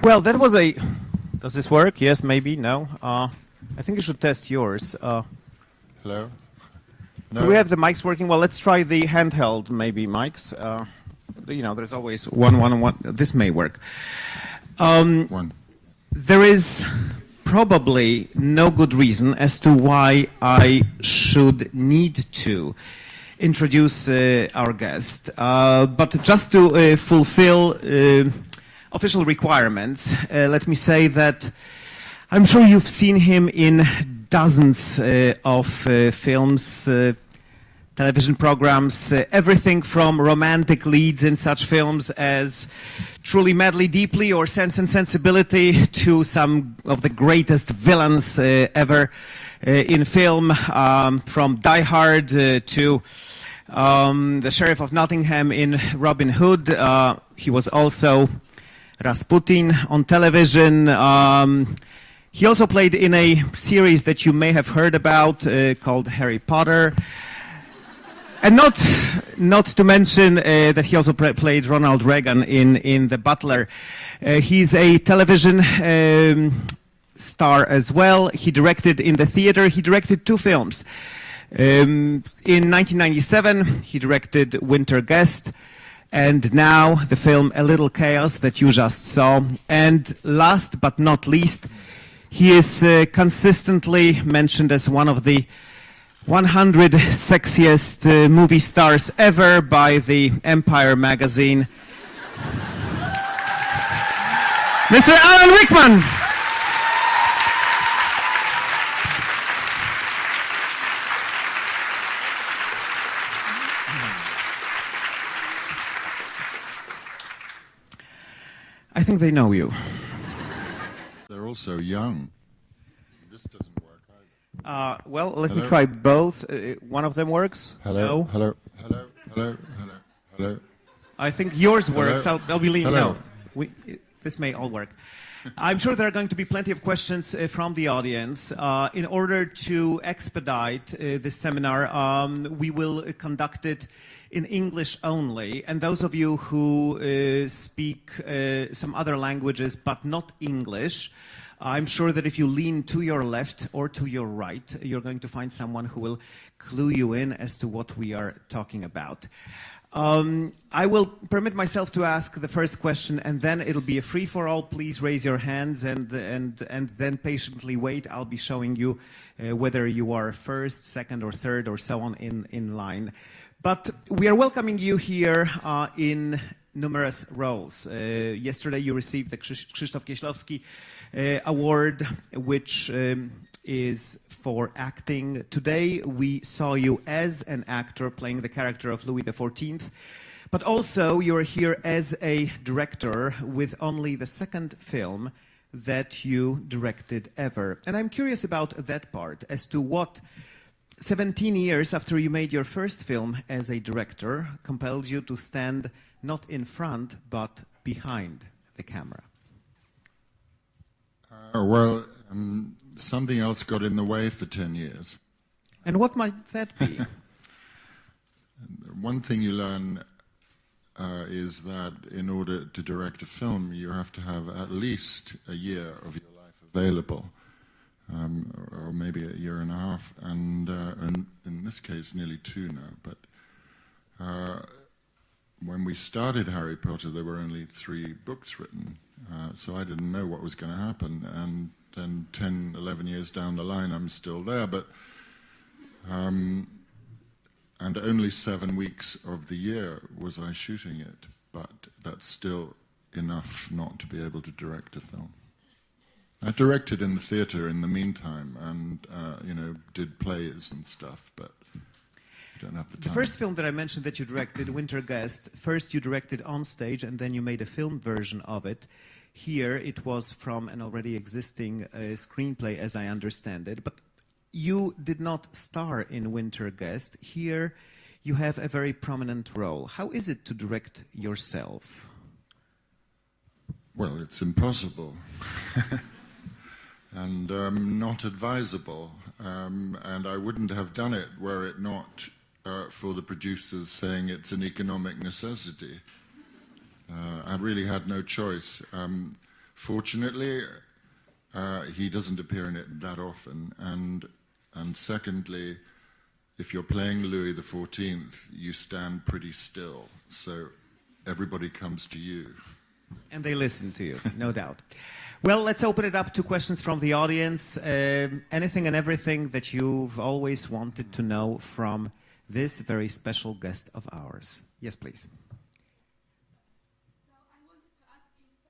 Well, that was a... Does this work? Yes, maybe, no. I think you should test yours. Hello? No. Do we have the mics working? Well, let's try the handheld, maybe, mics. You know, there's always one. This may work. One. There is probably no good reason as to why I should need to introduce our guest. But just to fulfill official requirements, let me say that I'm sure you've seen him in dozens of films, television programs, everything from romantic leads in such films as Truly, Madly, Deeply or Sense and Sensibility to some of the greatest villains ever in film, from Die Hard to the Sheriff of Nottingham in Robin Hood. He was also Rasputin on television. He also played in a series that you may have heard about called Harry Potter. And not to mention that he also played Ronald Reagan in The Butler. He's a television star as well. He directed in the theater. He directed 2 films. In 1997, he directed Winter Guest. And now the film A Little Chaos that you just saw. And last but not least, he is consistently mentioned as one of the 100 sexiest movie stars ever by the Empire magazine. Mr. Alan Rickman! I think they know you. They're also young. This doesn't work either. Well, let me try both. One of them works. Hello. No. Hello. Hello. Hello. Hello. Hello. I think yours works. Hello? I'll believe Hello. no. This may all work. I'm sure there are going to be plenty of questions from the audience. In order to expedite this seminar, we will conduct it in English only. And those of you who speak some other languages but not English, I'm sure that if you lean to your left or to your right, you're going to find someone who will clue you in as to what we are talking about. I will permit myself to ask the first question, and then it'll be a free-for-all. Please raise your hands and then patiently wait. I'll be showing you whether you are first, second, or third, or so on in line. But we are welcoming you here in numerous roles. Yesterday you received the Krzysztof Kieślowski Award, which is for acting. Today we saw you as an actor playing the character of Louis XIV, but also you're here as a director with only the second film that you directed ever. And I'm curious about that part, as to what 17 years after you made your first film as a director compelled you to stand not in front but behind the camera. Something else got in the way for 10 years. And what might that be? One thing you learn is that in order to direct a film, you have to have at least a year of your life available, or maybe a year and a half, and in this case, nearly 2 now. But when we started Harry Potter, there were only 3 books written, so I didn't know what was going to happen. And then 10, 11 years down the line, I'm still there, but and only 7 weeks of the year was I shooting it, but that's still enough not to be able to direct a film. I directed in the theater in the meantime, and did plays and stuff, but don't have the time. The first film that I mentioned that you directed, Winter Guest, first you directed on stage, and then you made a film version of it. Here it was from an already existing screenplay, as I understand it, but you did not star in Winter Guest. Here you have a very prominent role. How is it to direct yourself? Well, it's impossible. And not advisable. And I wouldn't have done it were it not for the producers saying it's an economic necessity. I really had no choice. Fortunately, he doesn't appear in it that often, and secondly, if you're playing Louis XIV, you stand pretty still, so everybody comes to you. And they listen to you, no doubt. Well, let's open it up to questions from the audience. Anything and everything that you've always wanted to know from this very special guest of ours. Yes, please. So I wanted to ask if we can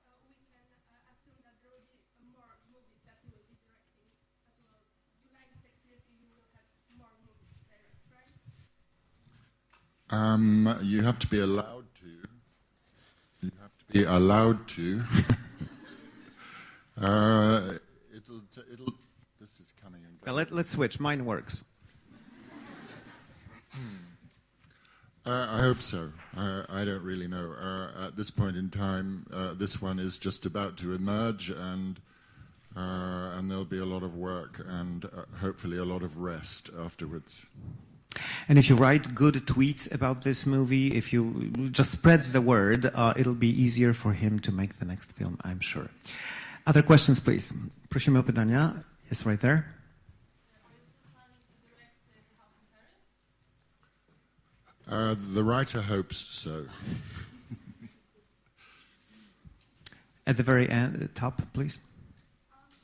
assume that there will be more movies that you will be directing as well. You like this experience, you will have more movies to direct, right? You have to be allowed to. You have to be allowed to. This is coming and going. Well, let's switch. Mine works. I hope so. I don't really know. At this point in time, this one is just about to emerge, and there'll be a lot of work and hopefully a lot of rest afterwards. And if you write good tweets about this movie, if you just spread the word, it'll be easier for him to make the next film, I'm sure. Other questions, please. Prosimy o pytania. Yes, right there. The writer hopes so. At the very end, top, please. What was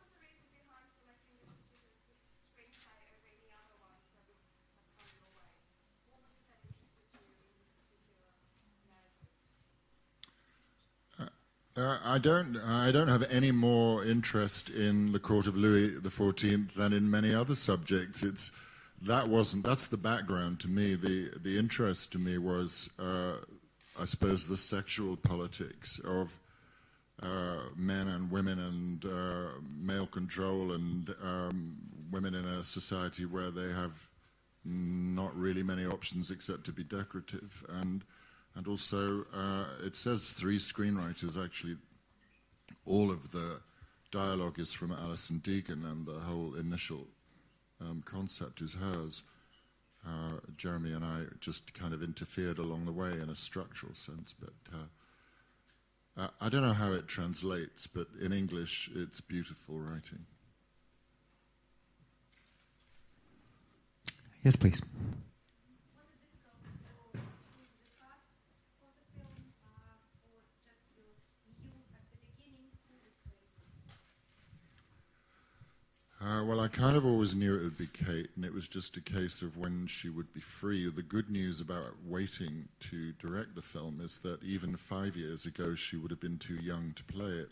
the reason behind selecting this particular screenplay over any other ones that would have come your way? What was it that interested you in this particular narrative? I don't have any more interest in the court of Louis XIV than in many other subjects. That's the background to me. The interest to me was, I suppose, the sexual politics of men and women and male control and women in a society where they have not really many options except to be decorative. And also, it says 3 screenwriters. Actually, all of the dialogue is from Alison Deegan, and the whole initial concept is hers. Jeremy and I just kind of interfered along the way in a structural sense, but I don't know how it translates, but in English it's beautiful writing. Yes, please. Was it difficult to choose the cast for the film, or just you knew at the beginning who would play? Well, I kind of always knew it would be Kate, and it was just a case of when she would be free. The good news about waiting to direct the film is that even 5 years ago, she would have been too young to play it.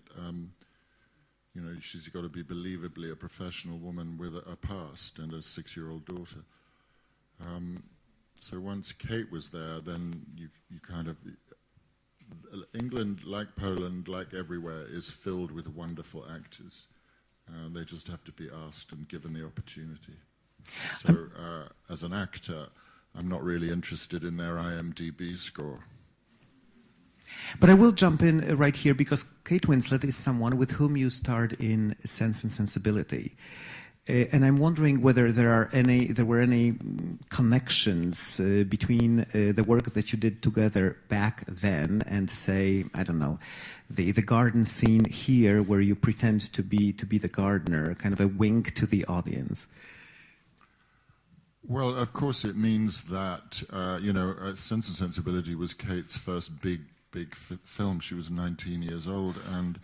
You know, she's got to be believably a professional woman with a past and a 6-year-old daughter. So once Kate was there, then you kind of... England, like Poland, like everywhere, is filled with wonderful actors. They just have to be asked and given the opportunity. So as an actor, I'm not really interested in their IMDb score. But I will jump in right here because Kate Winslet is someone with whom you starred in Sense and Sensibility. And I'm wondering whether there were any connections between the work that you did together back then and, say, I don't know, the garden scene here where you pretend to be the gardener, kind of a wink to the audience. Well, of course, it means that Sense and Sensibility was Kate's first big film. She was 19 years old, and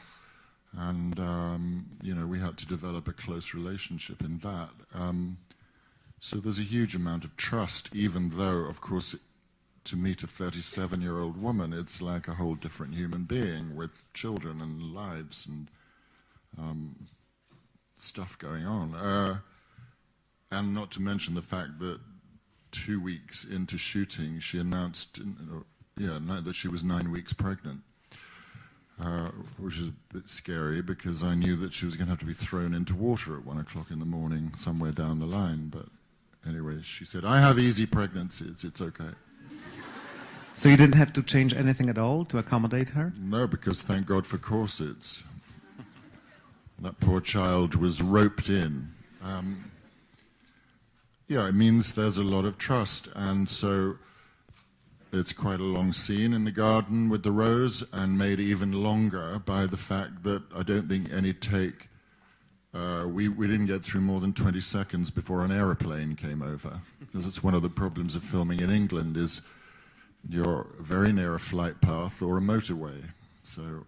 we had to develop a close relationship in that. So there's a huge amount of trust, even though, of course, to meet a 37-year-old woman, it's like a whole different human being with children and lives and stuff going on. And not to mention the fact that 2 weeks into shooting, she announced that she was 9 weeks pregnant. Which is a bit scary because I knew that she was going to have to be thrown into water at 1 o'clock in the morning somewhere down the line. But anyway, she said, I have easy pregnancies, it's okay. So you didn't have to change anything at all to accommodate her? No, because thank God for corsets. That poor child was roped in. It means there's a lot of trust. And so it's quite a long scene in the garden with the rose, and made even longer by the fact that I don't think any take, we didn't get through more than 20 seconds before an aeroplane came over. Because it's one of the problems of filming in England is you're very near a flight path or a motorway. So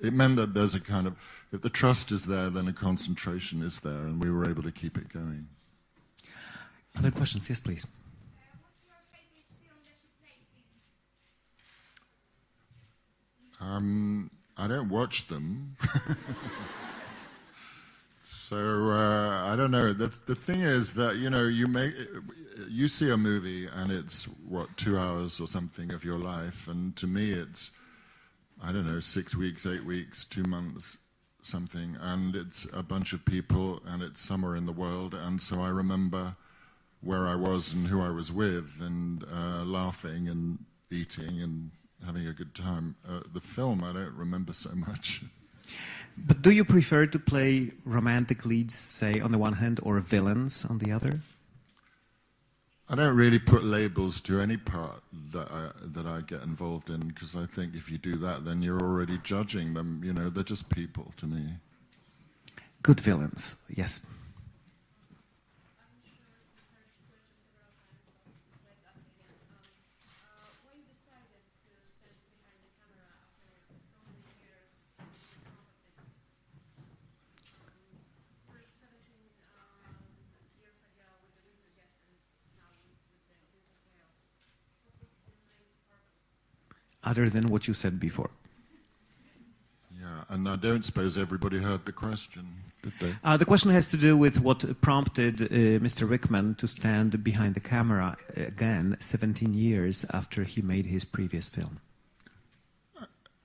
it meant that there's a kind of, if the trust is there, then a concentration is there, and we were able to keep it going. Other questions? Yes, please. What's your favorite film that you played in? I don't watch them. So I don't know. The thing is that, you know, you see a movie and it's, what, 2 hours or something of your life, and to me it's, I don't know, 6 weeks, 8 weeks, 2 months, something, and it's a bunch of people and it's somewhere in the world, and so I remember where I was and who I was with, and laughing and eating and having a good time. The film, I don't remember so much. But do you prefer to play romantic leads, say, on the one hand, or villains on the other? I don't really put labels to any part that I get involved in, because I think if you do that, then you're already judging them. You know, they're just people to me. Good villains, yes. When you decided to stand behind the camera after so many years in front of it, first 17 years ago with the winter guest and now with the winter chaos, what was the main purpose? Other than what you said before. Yeah, and I don't suppose everybody heard the question, did they? The question has to do with what prompted Mr. Rickman to stand behind the camera again 17 years after he made his previous film.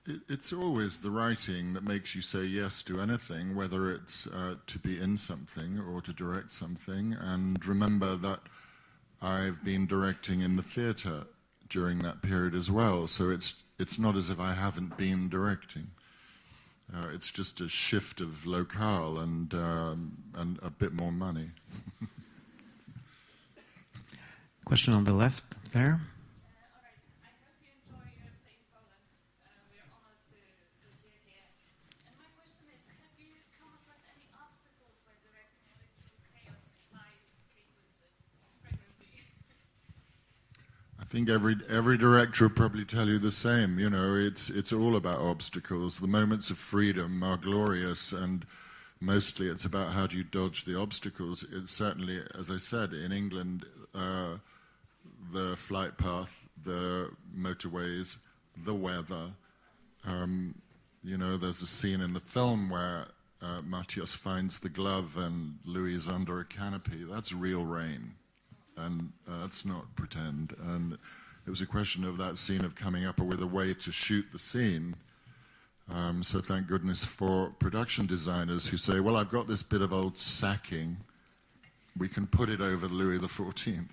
It's always the writing that makes you say yes to anything, whether it's to be in something or to direct something. And remember that I've been directing in the theatre during that period as well, so it's not as if I haven't been directing. It's just a shift of locale and a bit more money. Question on the left there. All right, I hope you enjoy your stay in Poland. We are honored to hear here. And my question is, have you come across any obstacles while directing electrical chaos besides Kate Winslet's pregnancy? I think every director will probably tell you the same. You know, it's all about obstacles. The moments of freedom are glorious, and mostly it's about how do you dodge the obstacles. It's certainly, as I said, in England, the flight path, the motorways, the weather. You know, there's a scene in the film where Matthias finds the glove and Louis is under a canopy. That's real rain. And that's not pretend. And it was a question of that scene of coming up with a way to shoot the scene. So thank goodness for production designers who say, well, I've got this bit of old sacking. We can put it over Louis XIV.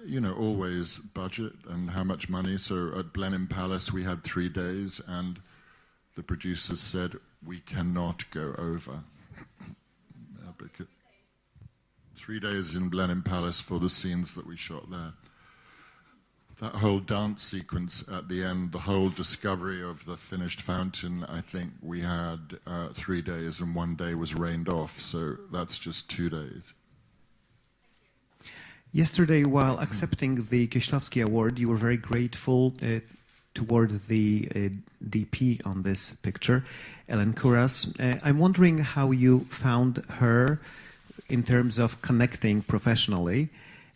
You know, always budget and how much money. So at Blenheim Palace, we had 3 days, and the producers said, we cannot go over. 3 days in Blenheim Palace for the scenes that we shot there. That whole dance sequence at the end, the whole discovery of the finished fountain, I think we had 3 days, and 1 day was rained off, so that's just 2 days. Yesterday, while accepting the Kieślowski Award, you were very grateful toward the DP on this picture, Ellen Kuras. I'm wondering how you found her in terms of connecting professionally,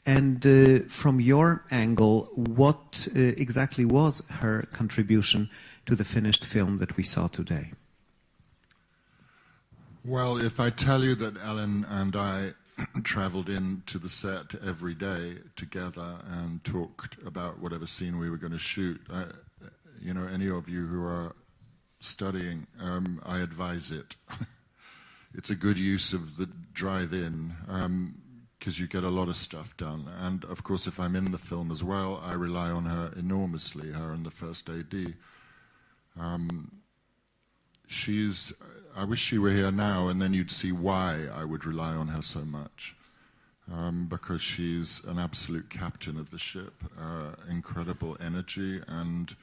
and from your angle, what exactly was her contribution to the finished film that we saw today? Well, if I tell you that Ellen and I traveled into the set every day together and talked about whatever scene we were going to shoot, you know, any of you who are studying, I advise it. It's a good use of the drive-in, because you get a lot of stuff done. And of course, if I'm in the film as well, I rely on her enormously, her and the first AD. I wish she were here now, and then you'd see why I would rely on her so much. because she's an absolute captain of the ship, incredible energy and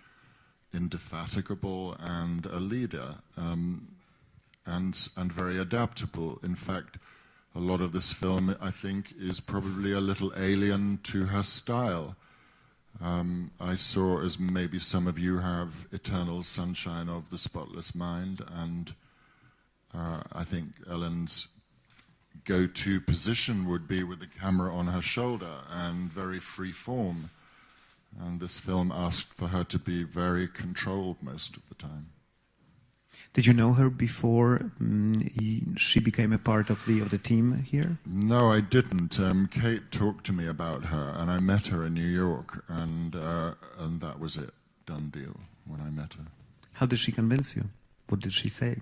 indefatigable, and a leader, and very adaptable. In fact, a lot of this film, I think, is probably a little alien to her style. I saw, as maybe some of you have, Eternal Sunshine of the Spotless Mind, and I think Ellen's go-to position would be with the camera on her shoulder and very free form. And this film asked for her to be very controlled most of the time. Did you know her before she became a part of the team here? No, I didn't. Kate talked to me about her, and I met her in New York, and that was it. Done deal when I met her. How did she convince you? What did she say?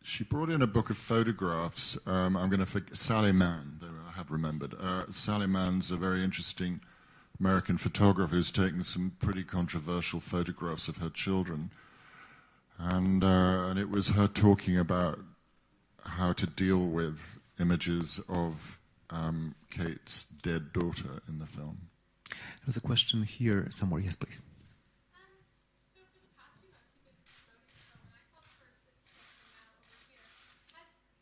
She brought in a book of photographs. I'm going to forget Sally Mann. There I have remembered. Sally Mann's a very interesting American photographer who's taken some pretty controversial photographs of her children. And it was her talking about how to deal with images of Kate's dead daughter in the film. There was a question here somewhere. Yes, please. So for the past few months, you've been promoting the film, and I saw the first depiction now over here.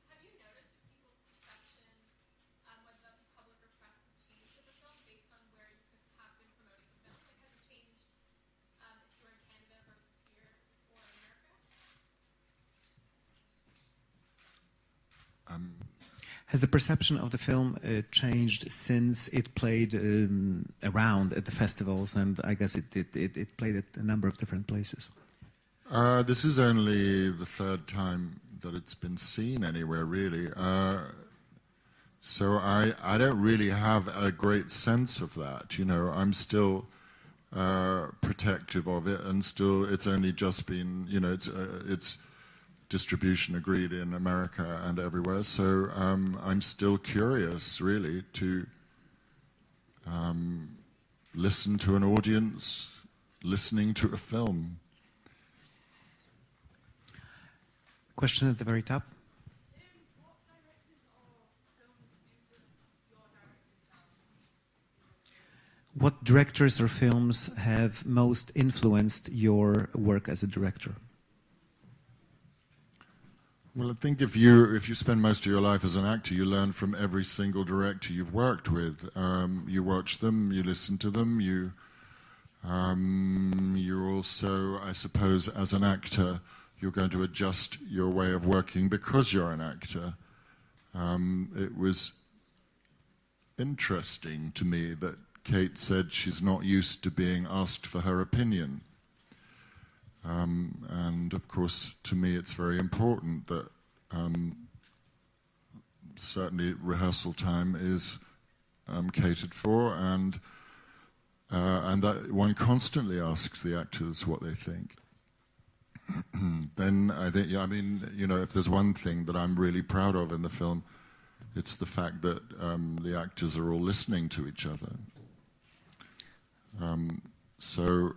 Have you noticed if people's perception, whether that be public or press, have changed of the film based on where you could have been promoting the film? Like, has it changed if you were in Canada versus here or America? Has the perception of the film changed since it played around at the festivals, and I guess it played at a number of different places? This is only the third time that it's been seen anywhere, really. So I don't really have a great sense of that. You know, I'm still protective of it, and still it's only just been, you know, it's distribution agreed in America and everywhere. So I'm still curious, really, to listen to an audience, listening to a film. Question at the very top. What directors or films influenced your directing style? What directors or films have most influenced your work as a director? Well, I think if you spend most of your life as an actor, you learn from every single director you've worked with. You watch them, you listen to them, you also, I suppose, as an actor, you're going to adjust your way of working because you're an actor. It was interesting to me that Kate said she's not used to being asked for her opinion. And of course, to me, it's very important that certainly rehearsal time is catered for, and that one constantly asks the actors what they think. Then I think, yeah, I mean, you know, if there's one thing that I'm really proud of in the film, it's the fact that the actors are all listening to each other. So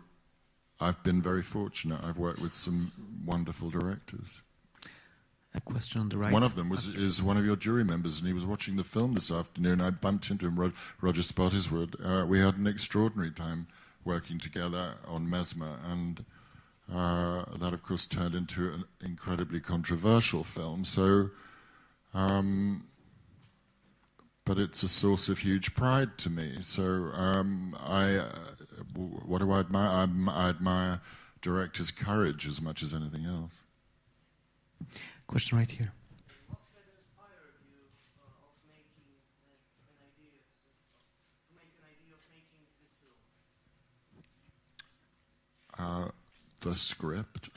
I've been very fortunate. I've worked with some wonderful directors. A question on the right. One of them is one of your jury members, and he was watching the film this afternoon. I bumped into him, Roger Spottiswoode. We had an extraordinary time working together on Mesmer, and that, of course, turned into an incredibly controversial film. So, but it's a source of huge pride to me. So what do I admire? I admire directors' courage as much as anything else. Question right here. What had inspired you of making an idea, to make an idea of making this film? The script.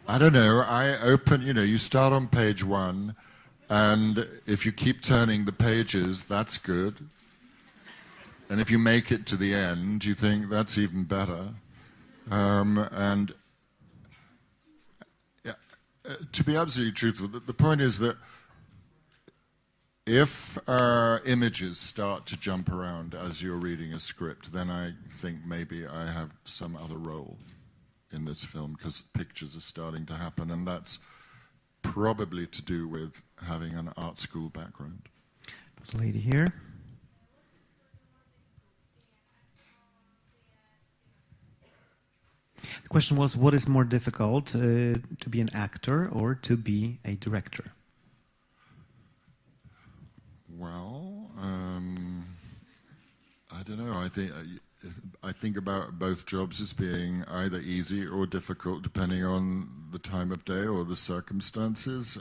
I don't know. I open, you know, you start on page 1, and if you keep turning the pages, that's good. And if you make it to the end, you think that's even better. And to be absolutely truthful, the point is that if images start to jump around as you're reading a script, then I think maybe I have some other role in this film, because pictures are starting to happen, and that's probably to do with having an art school background. There's a lady here. The question was, what is more difficult, to be an actor or to be a director? Well, I don't know. I think about both jobs as being either easy or difficult, depending on the time of day or the circumstances.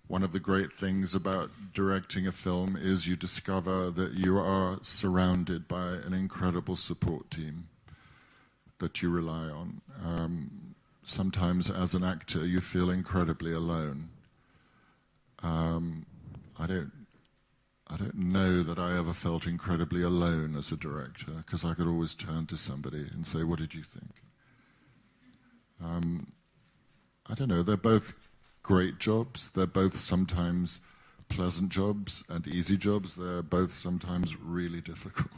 One of the great things about directing a film is you discover that you are surrounded by an incredible support team that you rely on. Sometimes as an actor you feel incredibly alone. I don't know that I ever felt incredibly alone as a director, because I could always turn to somebody and say, what did you think? I don't know, they're both great jobs. They're both sometimes pleasant jobs and easy jobs. They're both sometimes really difficult.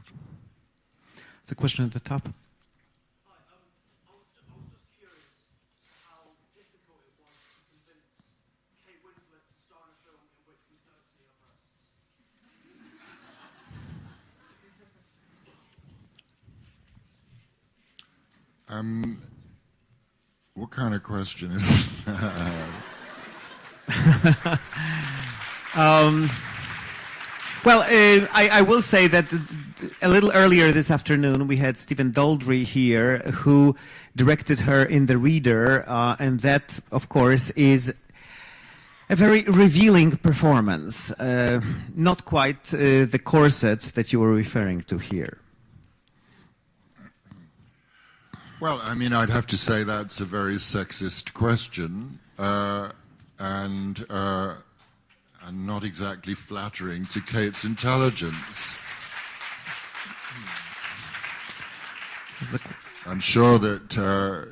It's a question at the top. Hi, I was just curious how difficult it was to convince Kate Winslet to star in a film in which we don't see her breasts. What kind of question is that? Well, I will say that a little earlier this afternoon we had Stephen Daldry here, who directed her in The Reader, and that, of course, is a very revealing performance, not quite the corsets that you were referring to here. Well, I mean, I'd have to say that's a very sexist question, and not exactly flattering to Kate's intelligence. I'm sure that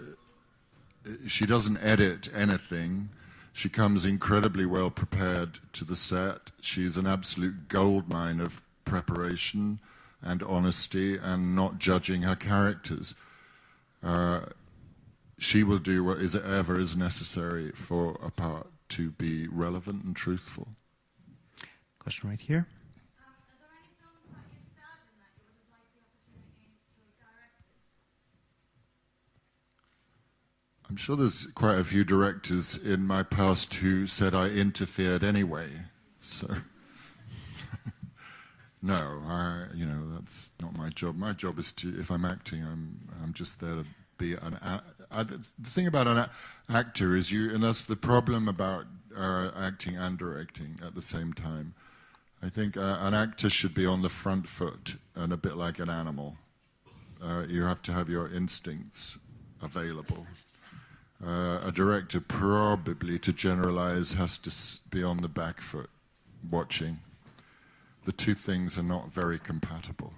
she doesn't edit anything. She comes incredibly well prepared to the set. She's an absolute goldmine of preparation and honesty and not judging her characters. She will do whatever is necessary for a part to be relevant and truthful. Question right here. Are there any films that you've starred in that you would have liked the opportunity to have directed? I'm sure there's quite a few directors in my past who said I interfered anyway. So, no, that's not my job. My job is to, if I'm acting, I'm just there to be an. The thing about an actor is and that's the problem about acting and directing at the same time. I think an actor should be on the front foot and a bit like an animal. You have to have your instincts available. A director, probably to generalize, has to be on the back foot, watching. The two things are not very compatible.